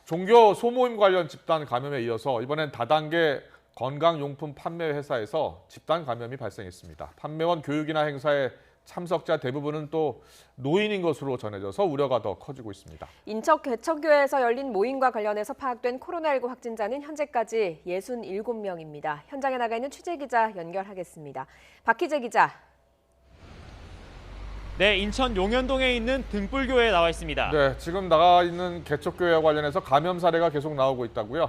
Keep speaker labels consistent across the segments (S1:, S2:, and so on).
S1: 종교 소모임 관련 집단 감염에 이어서 이번엔 다단계 건강용품 판매 회사에서 집단 감염이 발생했습니다. 판매원 교육이나 행사에 참석자 대부분은 또 노인인 것으로 전해져서 우려가 더 커지고 있습니다.
S2: 인천 개척교회에서 열린 모임과 관련해서 파악된 코로나19 확진자는 현재까지 67명입니다. 현장에 나가 있는 취재기자 연결하겠습니다. 박희재 기자.
S3: 네, 인천 용현동에 있는 등불교회에 나와 있습니다.
S1: 네, 지금 나가 있는 개척교회와 관련해서 감염 사례가 계속 나오고 있다고요?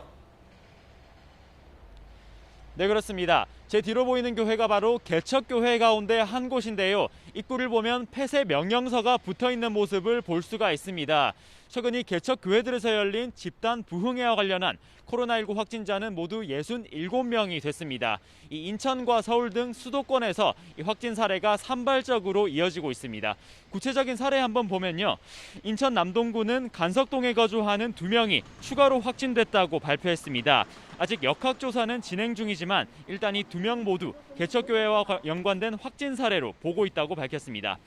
S3: 네, 그렇습니다. 제 뒤로 보이는 교회가 바로 개척교회 가운데 한 곳인데요. 입구를 보면 폐쇄 명령서가 붙어 있는 모습을 볼 수가 있습니다. 최근 이 개척교회들에서 열린 집단 부흥회와 관련한 코로나19 확진자는 모두 67명이 됐습니다. 이 인천과 서울 등 수도권에서 이 확진 사례가 산발적으로 이어지고 있습니다. 구체적인 사례 한번 보면요. 인천 남동구는 간석동에 거주하는 2명이 추가로 확진됐다고 발표했습니다. 아직 역학조사는 진행 중이지만 일단 이 2명 모두 개척교회와 연관된 확진 사례로 보고 있다고 밝혔습니다.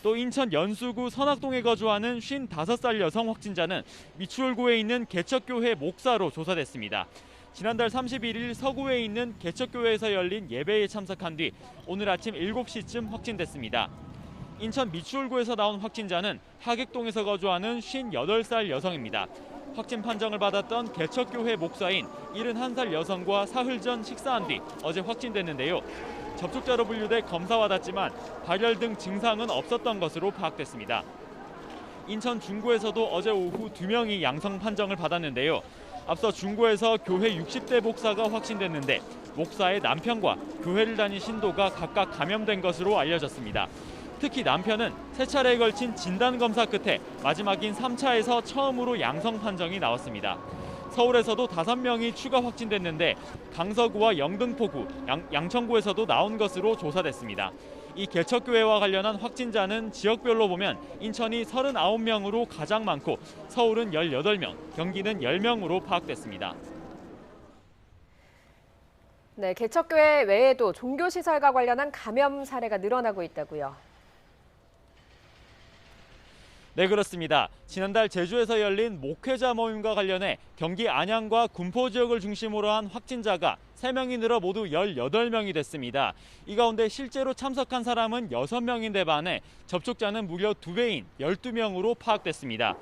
S3: 또 인천 연수구 선악동에 거주하는 55살 여성 확진자는 미추홀구에 있는 개척교회 목사로 조사됐습니다. 지난달 31일 서구에 있는 개척교회에서 열린 예배에 참석한 뒤 오늘 아침 7시쯤 확진됐습니다. 인천 미추홀구에서 나온 확진자는 하객동에서 거주하는 58살 여성입니다. 확진 판정을 받았던 개척교회 목사인 71살 여성과 사흘 전 식사한 뒤 어제 확진됐는데요. 접촉자로 분류돼 검사 받았지만 발열 등 증상은 없었던 것으로 파악됐습니다. 인천 중구에서도 어제 오후 2명이 양성 판정을 받았는데요. 앞서 중구에서 교회 60대 목사가 확진됐는데 목사의 남편과 교회를 다닌 신도가 각각 감염된 것으로 알려졌습니다. 특히 남편은 3차례에 걸친 진단검사 끝에 마지막인 3차에서 처음으로 양성 판정이 나왔습니다. 서울에서도 5명이 추가 확진됐는데 강서구와 영등포구, 양천구에서도 나온 것으로 조사됐습니다. 이 개척교회와 관련한 확진자는 지역별로 보면 인천이 39명으로 가장 많고 서울은 18명, 경기는 10명으로 파악됐습니다.
S2: 네, 개척교회 외에도 종교시설과 관련한 감염 사례가 늘어나고 있다고요.
S3: 네, 그렇습니다. 지난달 제주에서 열린 목회자 모임과 관련해 경기 안양과 군포 지역을 중심으로 한 확진자가 3명이 늘어 모두 18명이 됐습니다. 이 가운데 실제로 참석한 사람은 6명인데 반해 접촉자는 무려 2배인 12명으로 파악됐습니다.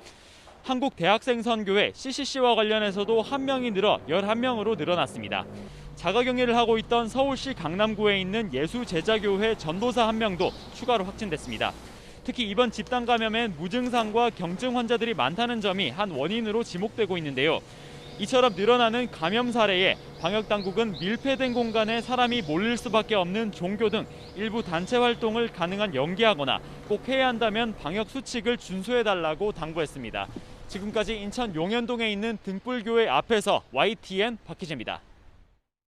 S3: 한국대학생선교회 CCC와 관련해서도 1명이 늘어 11명으로 늘어났습니다. 자가격리를 하고 있던 서울시 강남구에 있는 예수제자교회 전도사 1명도 추가로 확진됐습니다. 특히 이번 집단 감염엔 무증상과 경증 환자들이 많다는 점이 한 원인으로 지목되고 있는데요. 이처럼 늘어나는 감염 사례에 방역당국은 밀폐된 공간에 사람이 몰릴 수밖에 없는 종교 등 일부 단체 활동을 가능한 연기하거나 꼭 해야 한다면 방역 수칙을 준수해달라고 당부했습니다. 지금까지 인천 용현동에 있는 등불교회 앞에서 YTN 박희재입니다.